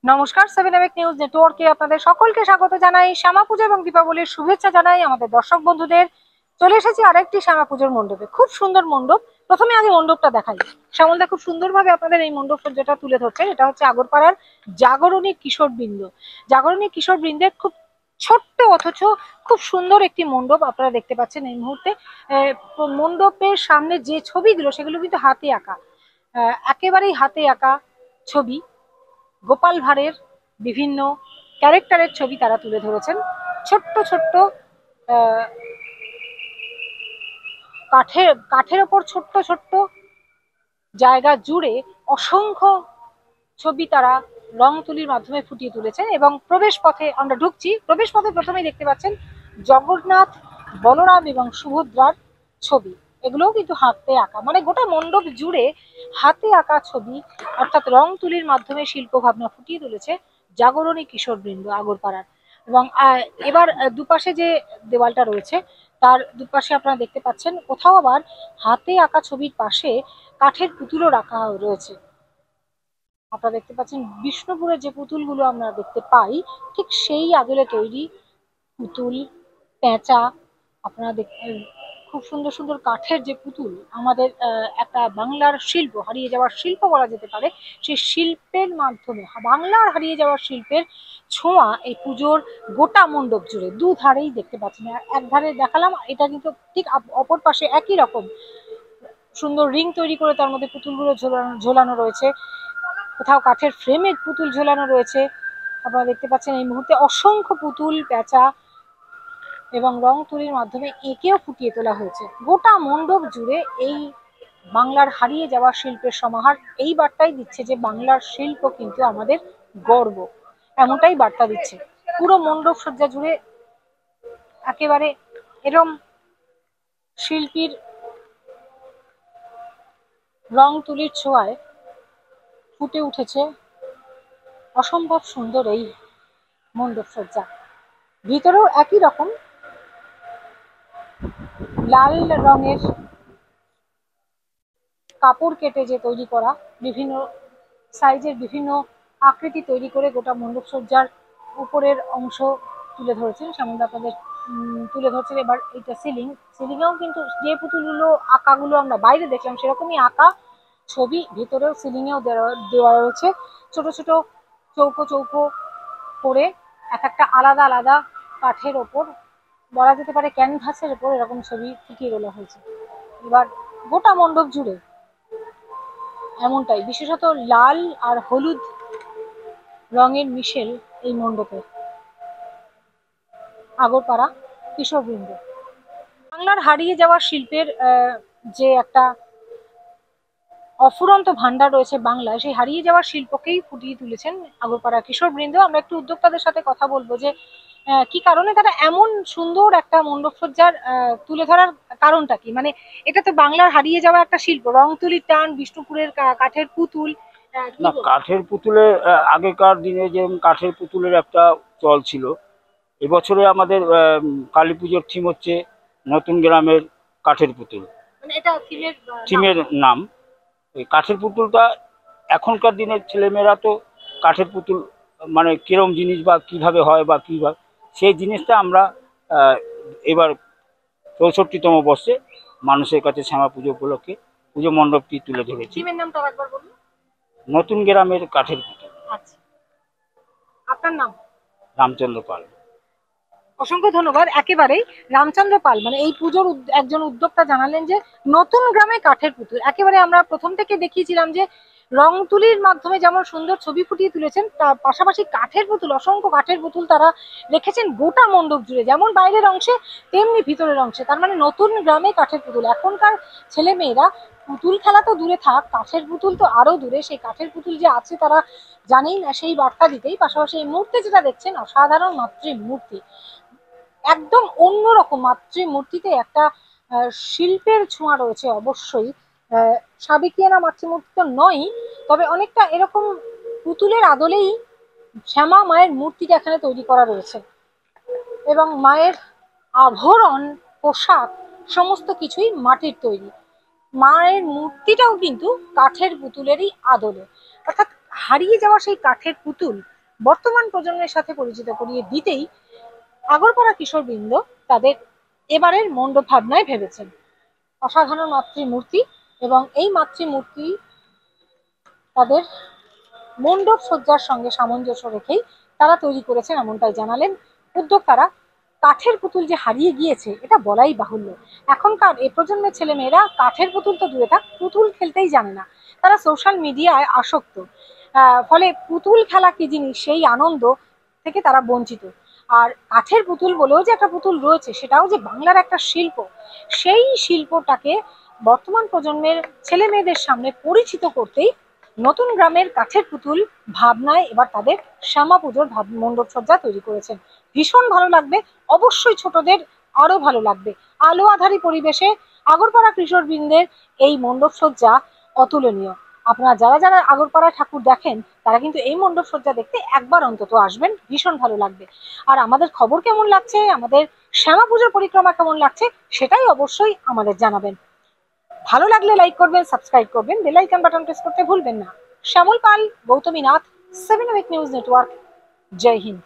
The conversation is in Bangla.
নমস্কার, 7 নিউজ নেটওয়ার্কে আপনাদের সকলকে স্বাগত জানাই। শ্যামা পুজো এবং দীপাবলির শুভেচ্ছা জানাই আমাদের দর্শক বন্ধুদের। চলে এসেছি আরেকটি শ্যামা পুজোর মণ্ডপে। খুব সুন্দর মণ্ডপ। প্রথমে আগে মণ্ডপটা দেখাই। শ্যামলদা খুব সুন্দরভাবে আপনাদের এই মণ্ডপ যেটা তুলে ধরছে, এটা হচ্ছে আগরপাড়ার জাগরণী কিশোর বৃন্দ। জাগরণী কিশোর বৃন্দের খুব ছোট্ট অথচ খুব সুন্দর একটি মণ্ডপ আপনারা দেখতে পাচ্ছেন এই মুহূর্তে। মণ্ডপের সামনে যে ছবিগুলো সেগুলো কিন্তু হাতে আঁকা, একেবারেই হাতে আঁকা ছবি। গোপাল ভাঁড়ের বিভিন্ন ক্যারেক্টারের ছবি তারা তুলে ধরেছেন। ছোট্ট ছোট্ট কাঠের ওপর ছোট্ট ছোট্ট জায়গা জুড়ে অসংখ্য ছবি তারা রং তুলির মাধ্যমে ফুটিয়ে তুলেছেন। এবং প্রবেশ পথে আমরা ঢুকছি, প্রবেশ পথে প্রথমেই দেখতে পাচ্ছেন জগন্নাথ, বলরাম এবং সুভদ্রার ছবি। এগুলোও কিন্তু হাতে আঁকা, মানে গোটা মণ্ডপ জুড়ে হাতে আঁকা ছবি অর্থাৎ রং তুলির মাধ্যমে শিল্প ভাবনা ফুটিয়ে তুলেছে জাগরণী কিশোর বৃন্দ আগরপাড়ার। এবং এবার দুপাশে যে দেওয়ালটা রয়েছে তার দুপাশে আপনারা দেখতে পাচ্ছেন কোথাও আবার হাতে আঁকা ছবির পাশে কাঠের পুতুলও রাখা রয়েছে। আপনারা দেখতে পাচ্ছেন বিষ্ণুপুরের যে পুতুলগুলো আমরা দেখতে পাই ঠিক সেই আদলে তৈরি পুতুল, পেঁচা। আপনারা খুব সুন্দর সুন্দর কাঠের যে পুতুল, আমাদের একটা বাংলার শিল্প, হারিয়ে যাওয়ার শিল্প বলা যেতে পারে, সেই শিল্পের মাধ্যমে বাংলার হারিয়ে যাওয়ার শিল্পের ছোঁয়া এই পুজোর গোটা মণ্ডপ জুড়ে দুধারেই দেখতে পাচ্ছেন। এক ধারে দেখালাম, এটা কিন্তু ঠিক অপর পাশে একই রকম সুন্দর রিং তৈরি করে তার মধ্যে পুতুলগুলো ঝোলানো রয়েছে। কোথাও কাঠের ফ্রেমের পুতুল ঝোলানো রয়েছে। আপনারা দেখতে পাচ্ছেন এই মুহূর্তে অসংখ্য পুতুল, পেঁচা এবং রং তুলির মাধ্যমে এঁকেও ফুটিয়ে তোলা হয়েছে। গোটা মণ্ডপ জুড়ে এই বাংলার হারিয়ে যাওয়া শিল্পের সমাহার এই বার্তাই দিচ্ছে যে বাংলার শিল্প কিন্তু আমাদের গর্ব, এমনটাই বার্তা দিচ্ছে। পুরো মণ্ডপ সজ্জা জুড়ে একেবারে এরম শিল্পীর রং তুলির ছোঁয়ায় ফুটে উঠেছে অসম্ভব সুন্দর এই মণ্ডপ সজ্জা। ভিতরেও একই রকম লাল রঙের কাপড় কেটে যে তৈরি করা বিভিন্ন সাইজের বিভিন্ন আকৃতি তৈরি করে গোটা মণ্ডপ সজ্জার উপরের অংশ তুলে ধরেছেন শ্যামলদা আপনাদের তুলে ধরছেন। এবার এইটা সিলিংয়েও কিন্তু যে পুতুলগুলো আঁকাগুলো আমরা বাইরে দেখলাম সেরকমই আঁকা ছবি ভিতরেও সিলিংয়েও দেওয়া রয়েছে। ছোট ছোট চৌকো চৌকো করে এক একটা আলাদা আলাদা কাঠের ওপর, বলা যেতে পারে ক্যানভাসের ওপর এরকম ছবি ফুটিয়ে তোলা হয়েছে। এবার গোটা মণ্ডপ জুড়ে এমনটাই, বিশেষত লাল আর হলুদ রঙের মিশেল এই মণ্ডপে। আগরপাড়া কিশোর বৃন্দ বাংলার হারিয়ে যাওয়া শিল্পের যে একটা অফুরন্ত ভান্ডার রয়েছে বাংলায়, সেই হারিয়ে যাওয়ার শিল্পকেই ফুটিয়ে তুলেছেন আগরপাড়া কিশোর বৃন্দ। আমরা একটু উদ্যোক্তাদের সাথে কথা বলবো যে কি কারণে তারা এমন সুন্দর একটা মণ্ডপ সজ্জার তুলে ধরার কারণটা কি। মানে এটা তো বাংলার হারিয়ে যাওয়া একটা শিল্প, রং তুলির টান, বিষ্ণুপুরের কাঠের পুতুল। না, কাঠের পুতুলের আগেকার দিনে যেরকম কাঠের পুতুলের একটা চল ছিল। এবছরে আমাদের কালী পুজোর থিম হচ্ছে নতুন গ্রামের কাঠের পুতুল, মানে এটা থিমের নাম। ওই কাঠের পুতুলটা এখনকার দিনের ছেলেমেয়েরা তো কাঠের পুতুল মানে কিরম জিনিস বা কিভাবে হয় বা কীভাবে, সেই জিনিসটা আমরা এবার 64তম বর্ষে মানুষের কাছে শ্যামা পুজো উপলক্ষে পুজো মণ্ডপটি তুলে ধরেছি। নতুন গ্রামের কাঠের পুতুল। আচ্ছা, আপনার নাম? রামচন্দ্র পাল। অসংখ্য ধন্যবাদ। একেবারেই রামচন্দ্র পাল মানে এই পুজোর একজন উদ্যোক্তা জানালেন যে নতুন গ্রামে কাঠের পুতুল। একেবারে আমরা প্রথম থেকে দেখিয়েছিলাম যে রং তুলির মাধ্যমে যেমন সুন্দর ছবি ফুটিয়ে তুলেছেন, তার পাশাপাশি কাঠের পুতুল, অসংখ্য কাঠের পুতুল তারা রেখেছেন গোটা মণ্ডপ জুড়ে, যেমন বাইরের অংশে তেমনি ভিতরের অংশে। তার মানে নতুন গ্রামে কাঠের পুতুল। এখনকার ছেলে মেয়েরা পুতুল খেলা তো দূরে থাক, কাঠের পুতুল তো আরো দূরে। সেই কাঠের পুতুল যে আছে তারা জানেই না, সেই বার্তা দিতেই পাশাপাশি এই মূর্তি যেটা দেখছেন অসাধারণ মাতৃমূর্তি, একদম অন্যরকম মাতৃমূর্তিতে একটা শিল্পের ছোঁয়া রয়েছে অবশ্যই। সাবেকিয়ানা মাতৃমূর্তি তো নয়, তবে অনেকটা এরকম পুতুলের আদলেই শ্যামা মায়ের মূর্তিটা এখানে তৈরি করা রয়েছে। এবং মায়ের আভরণ, পোশাক সমস্ত কিছুই মাটির তৈরি। মায়ের মূর্তিটাও কিন্তু কাঠের পুতুলেরই আদলে, অর্থাৎ হারিয়ে যাওয়া সেই কাঠের পুতুল বর্তমান প্রজন্মের সাথে পরিচিত করিয়ে দিতেই আগরপাড়া কিশোরবৃন্দ তাদের এবারের মণ্ডপ ভাবনায় ভেবেছেন। অসাধারণ মাতৃমূর্তি, এবং এই মাতৃমূর্তি তাদের মণ্ডপ সজ্জার সঙ্গে সামঞ্জস্য রেখেই তারা তৈরি করেছেন, এমনটাই জানালেন উদ্যোক্তারা। কাঠের পুতুল যে হারিয়ে গিয়েছে এটা বলাই বাহুল্য। এখনকার এ প্রজন্মের ছেলেমেয়েরা কাঠের পুতুল তো দূরে থাক, পুতুল খেলতেই জানে না, তারা সোশ্যাল মিডিয়ায় আসক্ত। ফলে পুতুল খেলা কি জিনিস সেই আনন্দ থেকে তারা বঞ্চিত। আর কাঠের পুতুল বলেও যে একটা পুতুল রয়েছে, সেটাও যে বাংলার একটা শিল্প, সেই শিল্পটাকে বর্তমান প্রজন্মের ছেলে মেয়েদের সামনে পরিচিত করতেই নতুন গ্রামের কাঠের পুতুল ভাবনায় এবার তাদের শ্যামা পুজোর মণ্ডপ সজ্জা তৈরি করেছেন। ভীষণ ভালো লাগবে, অবশ্যই ছোটদের আরো ভালো লাগবে। আলো আধারী পরিবেশে আগরপাড়া কিশোরবৃন্দের এই মণ্ডপ সজ্জা অতুলনীয়। আপনারা যারা যারা আগরপাড়া ঠাকুর দেখেন তারা কিন্তু এই মণ্ডপ সজ্জা দেখতে একবার অন্তত আসবেন, ভীষণ ভালো লাগবে। আর আমাদের খবর কেমন লাগছে, আমাদের শ্যামা পুজোর পরিক্রমা কেমন লাগছে, সেটাই অবশ্যই আমাদের জানাবেন। ভালো লাগলে লাইক করবেন, সাবস্ক্রাইব করবেন, বেল আইকন বাটন প্রেস করতে ভুলবেন না। শ্যামল পাল, গৌতমী নাথ, 7 নিউজ নেটওয়ার্ক। জয় হিন্দ।